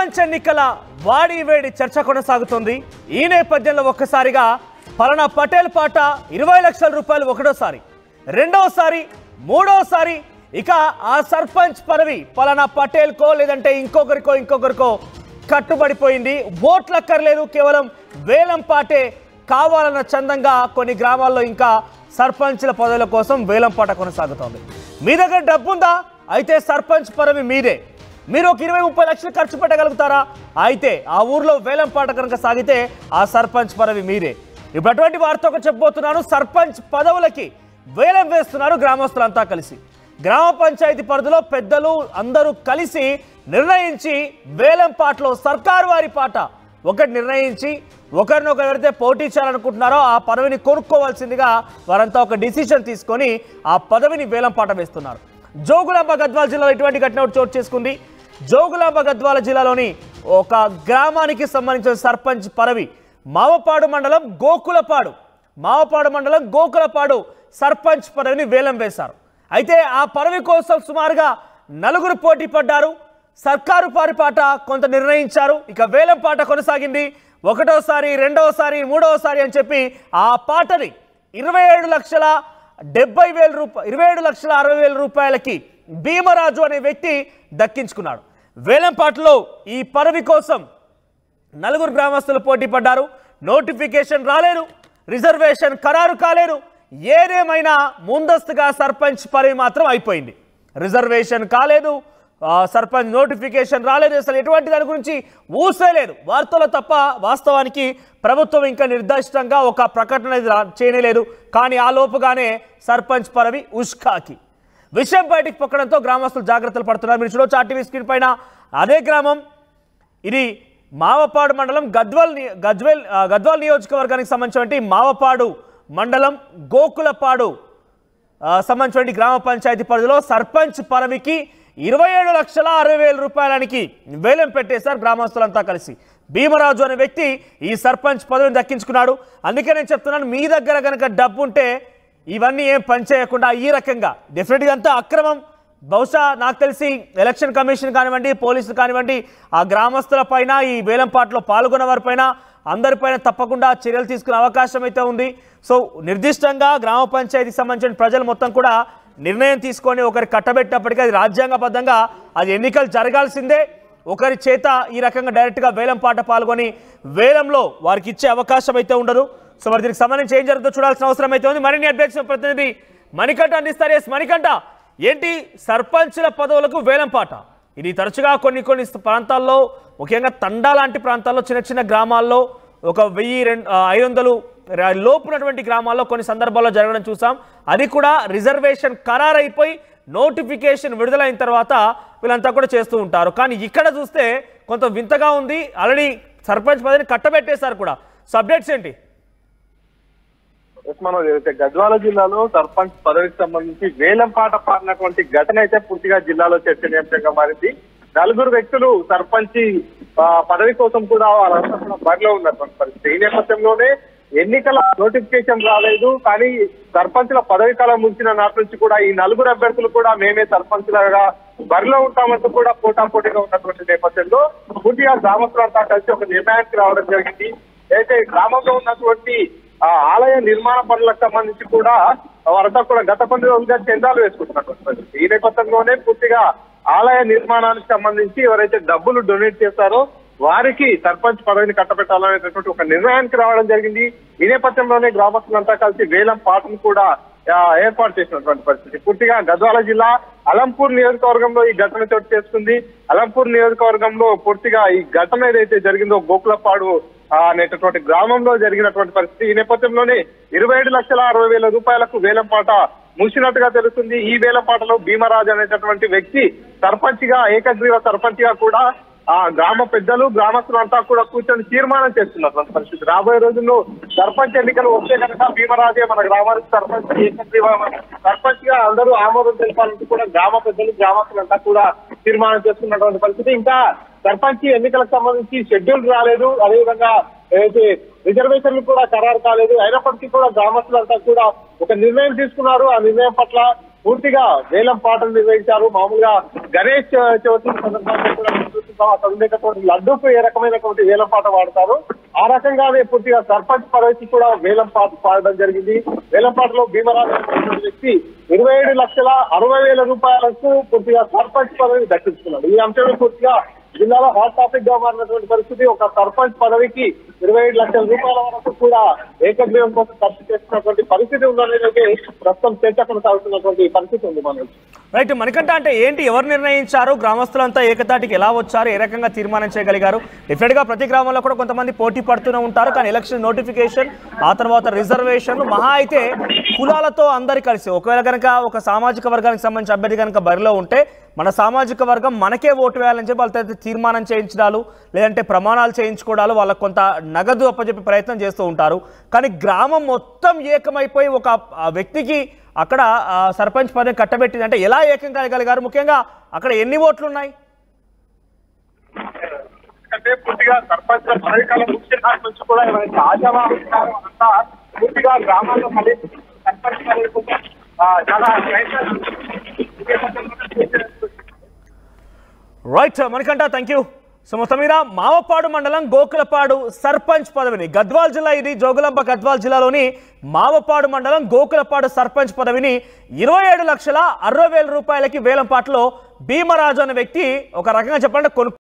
సర్పంచ్ ఎన్నికల వాడి వేడి చర్చ కొనసాగుతుంది. ఈ నేపథ్యంలో ఒక్కసారిగా పలానా పటేల్ పాట 20 లక్షల రూపాయలు ఒకటోసారి, రెండోసారి, మూడోసారి ఇక ఆ సర్పంచ్ పదవి పలానా పటేల్కో లేదంటే ఇంకొకరికో కట్టుబడిపోయింది. ఓట్లక్కర్లేదు, కేవలం వేలం పాటే కావాలన్న చందంగా కొన్ని గ్రామాల్లో ఇంకా సర్పంచ్ల పదవుల కోసం వేలం పాట కొనసాగుతోంది. మీ దగ్గర డబ్బుందా? అయితే సర్పంచ్ పదవి మీదే. మీరు ఒక 20-30 లక్షలు ఖర్చు పెట్టగలుగుతారా? అయితే ఆ ఊర్లో వేలం పాట కనుక సాగితే ఆ సర్పంచ్ పదవి మీరే. ఇప్పుడు అటువంటి వారితో ఒక చెప్పబోతున్నాను. సర్పంచ్ పదవులకి వేలం వేస్తున్నారు గ్రామస్తులంతా కలిసి. గ్రామ పంచాయతీ పరిధిలో పెద్దలు అందరూ కలిసి నిర్ణయించి వేలం పాటలో సర్కారు వారి పాట ఒకటి నిర్ణయించి ఒకరినొకరు ఎవరైతే పోటీ చేయాలనుకుంటున్నారో ఆ పదవిని కొనుక్కోవాల్సిందిగా వారంతా ఒక డిసిషన్ తీసుకొని ఆ పదవిని వేలం పాట వేస్తున్నారు. జోగులాంబ గద్వాల జిల్లాలో ఇటువంటి ఘటన చోటు చేసుకుంది. జోగులాంబ గద్వాల జిల్లాలోని ఒక గ్రామానికి సంబంధించిన సర్పంచ్ పదవి మావపాడు మండలం గోకులపాడు సర్పంచ్ పదవిని వేలం వేశారు. అయితే ఆ పదవి కోసం సుమారుగా 4 పోటీ పడ్డారు. సర్కారు పాట కొంత నిర్ణయించారు. ఇక వేలం పాట కొనసాగింది. ఒకటోసారి, రెండోసారి, మూడోసారి అని చెప్పి ఆ పాటని 27,60,000 రూపాయలకి భీమరాజు అనే వ్యక్తి దక్కించుకున్నాడు. వేలంపాటలో ఈ పదవి కోసం 4 గ్రామస్తులు పోటీ పడ్డారు. నోటిఫికేషన్ రాలేదు, రిజర్వేషన్ ఖరారు కాలేదు. ఏదేమైనా ముందస్తుగా సర్పంచ్ పదవి మాత్రం అయిపోయింది. రిజర్వేషన్ కాలేదు, సర్పంచ్ నోటిఫికేషన్ రాలేదు, అసలు ఎటువంటి దాని గురించి ఊసేలేదు. వార్తలు తప్ప వాస్తవానికి ప్రభుత్వం ఇంకా నిర్దిష్టంగా ఒక ప్రకటన చేయలేదు. కానీ ఆ లోపుగానే సర్పంచ్ పదవి ఉష్కాకి. విషయం బయటికి పొక్కడంతో గ్రామస్తులు జాగ్రత్తలు పడుతున్నారు. మీరు చూడొచ్చు ఆర్టీవీ స్క్రీన్ పైన. అదే గ్రామం ఇది మావపాడు మండలం గద్వాల్ నియోజకవర్గానికి సంబంధించినటువంటి మావపాడు మండలం గోకులపాడు సంబంధించినటువంటి గ్రామ పంచాయతీ పరిధిలో సర్పంచ్ పదవికి 27,60,000 రూపాయలకి వేలం పెట్టేశారు గ్రామస్తులంతా కలిసి. భీమరాజు అనే వ్యక్తి ఈ సర్పంచ్ పదవిని దక్కించుకున్నాడు. అందుకే నేను చెప్తున్నాను, మీ దగ్గర కనుక డబ్బు ఉంటే ఇవన్నీ ఏం పనిచేయకుండా ఈ రకంగా డెఫినెట్గా అంతా అక్రమం. బహుశా నాకు తెలిసి ఎలక్షన్ కమిషన్ కానివ్వండి, పోలీసులు కానివ్వండి, ఆ గ్రామస్తుల పైన ఈ వేలంపాట్లో పాల్గొన్న వారిపైన అందరిపైన తప్పకుండా చర్యలు తీసుకునే అవకాశం అయితే ఉంది. సో నిర్దిష్టంగా గ్రామ పంచాయతీకి సంబంధించిన ప్రజలు మొత్తం కూడా నిర్ణయం తీసుకొని ఒకరి కట్టబెట్టినప్పటికీ అది రాజ్యాంగబద్ధంగా అది ఎన్నికలు జరగాల్సిందే. ఒకరి చేత ఈ రకంగా డైరెక్ట్గా వేలం పాట పాల్గొని వేలంలో వారికి ఇచ్చే అవకాశం అయితే ఉండదు. సో మరి దీనికి సంబంధించి ఏం జరుగుతుందో చూడాల్సిన అవసరం అయితే ఉంది. మరిన్ని అప్డేట్స్ ప్రతినిధి మణికంఠ అందిస్తారు. ఎస్ మణికంఠ, ఏంటి సర్పంచ్ల పదవులకు వేలం పాట? ఇది తరచుగా కొన్ని ప్రాంతాల్లో, ముఖ్యంగా తండా లాంటి ప్రాంతాల్లో, చిన్న గ్రామాల్లో ఒక 1000-500 లోపునటువంటి గ్రామాల్లో కొన్ని సందర్భాల్లో జరగడం చూసాం. అది కూడా రిజర్వేషన్ ఖరారైపోయి నోటిఫికేషన్ విడుదలైన తర్వాత వీళ్ళంతా కూడా చేస్తూ ఉంటారు. కానీ ఇక్కడ చూస్తే కొంత వింతగా ఉంది. ఆల్రెడీ సర్పంచ్ పదవిని కట్టబెట్టేశారు కూడా. సో అప్డేట్స్ ఏంటి? గద్వాల జిల్లాలో సర్పంచ్ పదవికి సంబంధించి వేలం పాట పాడినటువంటి ఘటన అయితే పూర్తిగా జిల్లాలో చర్చనీయాంశంగా మారింది. 4 వ్యక్తులు సర్పంచ్ పదవి కోసం కూడా వాళ్ళంతా కూడా బరిలో ఉన్నటువంటి పరిస్థితి. ఈ నేపథ్యంలోనే ఎన్నికల నోటిఫికేషన్ రాలేదు, కానీ సర్పంచ్ల పదవి కాలం ముగిసిన నాటి నుంచి కూడా ఈ 4 అభ్యర్థులు కూడా మేమే సర్పంచ్లుగా బరిలో ఉంటామంటూ కూడా పోటాపోటీగా ఉన్నటువంటి నేపథ్యంలో పూర్తిగా గ్రామస్తులంతా కలిసి ఒక నిర్ణయానికి రావడం జరిగింది. అయితే గ్రామంలో ఉన్నటువంటి ఆలయ నిర్మాణ పనులకు సంబంధించి కూడా వారంతా కూడా గత కొన్ని రోజులుగా చందాలు వేసుకుంటున్నటువంటి పరిస్థితి. ఈ నేపథ్యంలోనే పూర్తిగా ఆలయ నిర్మాణానికి సంబంధించి ఎవరైతే డబ్బులు డొనేట్ చేస్తారో వారికి సర్పంచ్ పదవిని కట్టబెట్టాలనేటటువంటి ఒక నిర్ణయానికి రావడం జరిగింది. ఈ నేపథ్యంలోనే గ్రామస్తులంతా కలిసి వేలం పాటను కూడా ఏర్పాటు చేసినటువంటి పరిస్థితి. పూర్తిగా గద్వాల జిల్లా అలంపూర్ నియోజకవర్గంలో ఈ ఘటన చోటు చేసుకుంది. అలంపూర్ నియోజకవర్గంలో పూర్తిగా ఈ ఘటన ఏదైతే జరిగిందో గోకులపాడు అనేటటువంటి గ్రామంలో జరిగినటువంటి పరిస్థితి. ఈ నేపథ్యంలోనే 27,60,000 రూపాయలకు వేలం పాట ముగిసినట్టుగా తెలుస్తుంది. ఈ వేలం పాటలో భీమరాజు అనేటటువంటి వ్యక్తి సర్పంచ్ గా, ఏకగ్రీవ సర్పంచ్ గా కూడా ఆ గ్రామ పెద్దలు, గ్రామస్తులంతా కూడా కూర్చొని తీర్మానం చేస్తున్నటువంటి పరిస్థితి. రాబోయే రోజుల్లో సర్పంచ్ ఎన్నికలు వస్తే కనుక భీమరాజే మన గ్రామానికి సర్పంచ్, ఏకగ్రీవ సర్పంచ్ గా అందరూ ఆమోదం తెలపాలంటూ కూడా గ్రామ పెద్దలు, గ్రామస్తులంతా కూడా తీర్మానం చేస్తున్నటువంటి పరిస్థితి. ఇంకా సర్పంచ్ ఎన్నికలకు సంబంధించి షెడ్యూల్ రాలేదు, అదేవిధంగా ఏదైతే రిజర్వేషన్లు కూడా ఖరారు కాలేదు. అయినప్పటికీ కూడా గ్రామస్తులంతా కూడా ఒక నిర్ణయం తీసుకున్నారు. ఆ నిర్ణయం పట్ల పూర్తిగా వేలం పాటలు నిర్వహించారు. మామూలుగా గణేష్ చవితి సందర్భంగా కూడా చూస్తాం అక్కడ ఉండేటటువంటి లడ్డూకు ఏ రకమైనటువంటి వేలం పాట వాడతారు ఆ రకంగానే పూర్తిగా సర్పంచ్ పదవికి కూడా వేలం పాట పాడడం జరిగింది. వేలం పాటలో భీమరాజు అనేటువంటి వ్యక్తి 27,60,000 రూపాయలకు పూర్తిగా సర్పంచ్ పదవి దక్కించుకున్నాడు. ఈ అంశంలో పూర్తిగా జిల్లాలో హాట్ టాపిక్ గా మారినటువంటి పరిస్థితి. ఒక సర్పంచ్ పదవికి 27 లక్షల రూపాయల వరకు కూడా ఏకగ్రీవం కోసం ఖర్చు చేస్తున్నటువంటి పరిస్థితి ఉందనేది ప్రస్తుతం చర్చ కొనసాగుతున్నటువంటి పరిస్థితి ఉంది మనకి. రైట్ మణికంఠ, అంటే ఏంటి, ఎవరు నిర్ణయించారు, గ్రామస్తులంతా ఏకతాటికి ఎలా వచ్చారు, ఏ రకంగా తీర్మానం చేయగలిగారు? డెఫినెట్ గా ప్రతి గ్రామంలో కూడా కొంతమంది పోటీ పడుతూనే ఉంటారు, కానీ ఎలక్షన్ నోటిఫికేషన్ ఆ తర్వాత రిజర్వేషన్లు మహా అయితే కులాలతో అందరి కలిసి ఒకవేళ కనుక ఒక సామాజిక వర్గానికి సంబంధించిన అభ్యర్థి కనుక బరిలో ఉంటే మన సామాజిక వర్గం మనకే ఓటు వేయాలని చెప్పి వాళ్ళతో తీర్మానం చేయించడాలు లేదంటే ప్రమాణాలు చేయించుకోవడాలు వాళ్ళకు కొంత నగదు అప్పచెప్పే ప్రయత్నం చేస్తూ ఉంటారు. కానీ గ్రామం మొత్తం ఏకమైపోయి ఒక వ్యక్తికి అక్కడ సర్పంచ్ పదవి కట్టబెట్టింది అంటే ఎలా ఏకం కాగలిగారు? ముఖ్యంగా అక్కడ ఎన్ని ఓట్లు ఉన్నాయి? అంటే పూర్తిగా సర్పంచ్ పదవి కాలం ముఖ్య నుంచి కూడా ఎవరైతే ఆశావాహులు అంతా పూర్తిగా గ్రామాల్లో కలిసి సర్పంచ్ పదవి చాలా right Manikanta, thank you. So మొత్తం మీద మావపాడు మండలం గోకులపాడు సర్పంచ్ పదవిని, గద్వాల్ జిల్లా ఇది, జోగులాంబ గద్వాల్ జిల్లాలోని మావపాడు మండలం గోకులపాడు సర్పంచ్ పదవిని 27,60,000 రూపాయలకి వేలంపాట్లో భీమరాజు అనే వ్యక్తి ఒక రకంగా చెప్పాలంటే